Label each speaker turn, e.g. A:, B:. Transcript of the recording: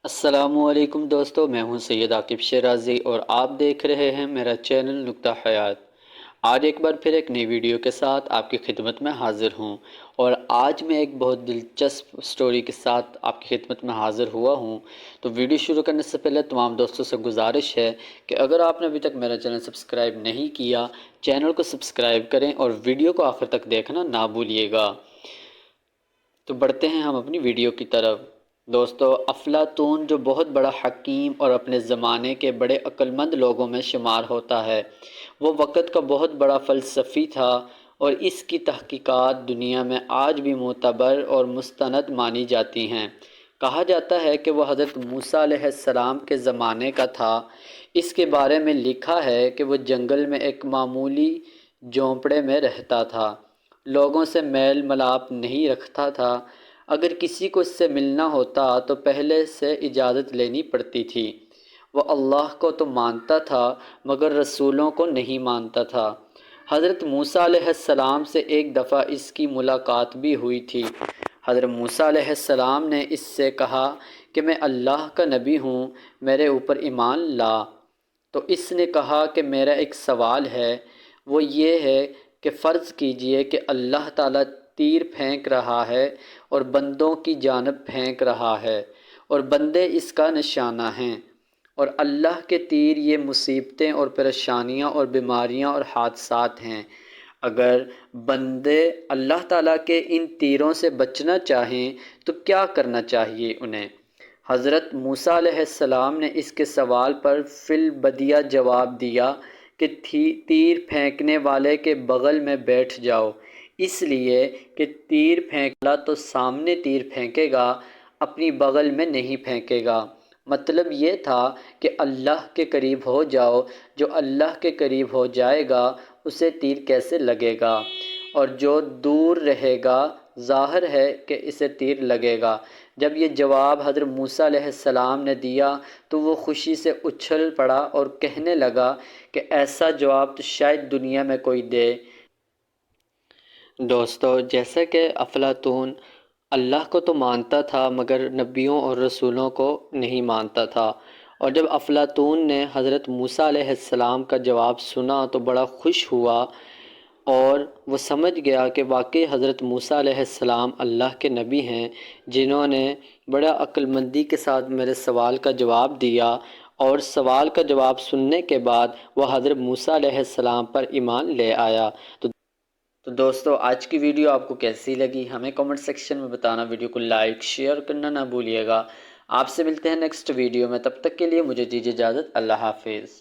A: السلام علیکم دوستو، میں ہوں سید عاقب شیرازی اور آپ دیکھ رہے ہیں میرا چینل نقطہ حیات۔ آج ایک بار پھر ایک نئی ویڈیو کے ساتھ آپ کی خدمت میں حاضر ہوں، اور آج میں ایک بہت دلچسپ سٹوری کے ساتھ آپ کی خدمت میں حاضر ہوا ہوں۔ تو ویڈیو شروع کرنے سے پہلے تمام دوستوں سے گزارش ہے کہ اگر آپ نے ابھی تک میرا چینل سبسکرائب نہیں کیا، چینل کو سبسکرائب کریں اور ویڈیو کو آخر تک دیکھنا نہ بھولیے گا۔ تو بڑھتے ہیں ہم اپنی ویڈیو کی طرف۔ دوستو، افلاطون جو بہت بڑا حکیم اور اپنے زمانے کے بڑے عقلمند لوگوں میں شمار ہوتا ہے، وہ وقت کا بہت بڑا فلسفی تھا، اور اس کی تحقیقات دنیا میں آج بھی معتبر اور مستند مانی جاتی ہیں۔ کہا جاتا ہے کہ وہ حضرت موسیٰ علیہ السلام کے زمانے کا تھا۔ اس کے بارے میں لکھا ہے کہ وہ جنگل میں ایک معمولی جھونپڑے میں رہتا تھا، لوگوں سے میل ملاپ نہیں رکھتا تھا، اگر کسی کو اس سے ملنا ہوتا تو پہلے سے اجازت لینی پڑتی تھی۔ وہ اللہ کو تو مانتا تھا مگر رسولوں کو نہیں مانتا تھا۔ حضرت موسیٰ علیہ السلام سے ایک دفعہ اس کی ملاقات بھی ہوئی تھی۔ حضرت موسیٰ علیہ السلام نے اس سے کہا کہ میں اللہ کا نبی ہوں، میرے اوپر ایمان لا۔ تو اس نے کہا کہ میرا ایک سوال ہے، وہ یہ ہے کہ فرض کیجئے کہ اللہ تعالیٰ تیر پھینک رہا ہے اور بندوں کی جانب پھینک رہا ہے، اور بندے اس کا نشانہ ہیں، اور اللہ کے تیر یہ مصیبتیں اور پریشانیاں اور بیماریاں اور حادثات ہیں۔ اگر بندے اللہ تعالیٰ کے ان تیروں سے بچنا چاہیں تو کیا کرنا چاہیے انہیں؟ حضرت موسیٰ علیہ السلام نے اس کے سوال پر فی البدیہہ جواب دیا کہ تیر پھینکنے والے کے بغل میں بیٹھ جاؤ، اس لیے کہ تیر پھینکنا تو سامنے تیر پھینکے گا، اپنی بغل میں نہیں پھینکے گا۔ مطلب یہ تھا کہ اللہ کے قریب ہو جاؤ، جو اللہ کے قریب ہو جائے گا اسے تیر کیسے لگے گا، اور جو دور رہے گا ظاہر ہے کہ اسے تیر لگے گا۔ جب یہ جواب حضرت موسیٰ علیہ السلام نے دیا تو وہ خوشی سے اچھل پڑا اور کہنے لگا کہ ایسا جواب تو شاید دنیا میں کوئی دے۔ دوستو، جیسا کہ افلاطون اللہ کو تو مانتا تھا مگر نبیوں اور رسولوں کو نہیں مانتا تھا، اور جب افلاطون نے حضرت موسیٰ علیہ السلام کا جواب سنا تو بڑا خوش ہوا، اور وہ سمجھ گیا کہ واقعی حضرت موسیٰ علیہ السلام اللہ کے نبی ہیں، جنہوں نے بڑا عقل مندی کے ساتھ میرے سوال کا جواب دیا، اور سوال کا جواب سننے کے بعد وہ حضرت موسیٰ علیہ السلام پر ایمان لے آیا۔ تو دوستو، آج کی ویڈیو آپ کو کیسی لگی ہمیں کمنٹ سیکشن میں بتانا، ویڈیو کو لائک شیئر کرنا نہ بھولیے گا۔ آپ سے ملتے ہیں نیکسٹ ویڈیو میں، تب تک کے لیے مجھے دیجیے اجازت، اللہ حافظ۔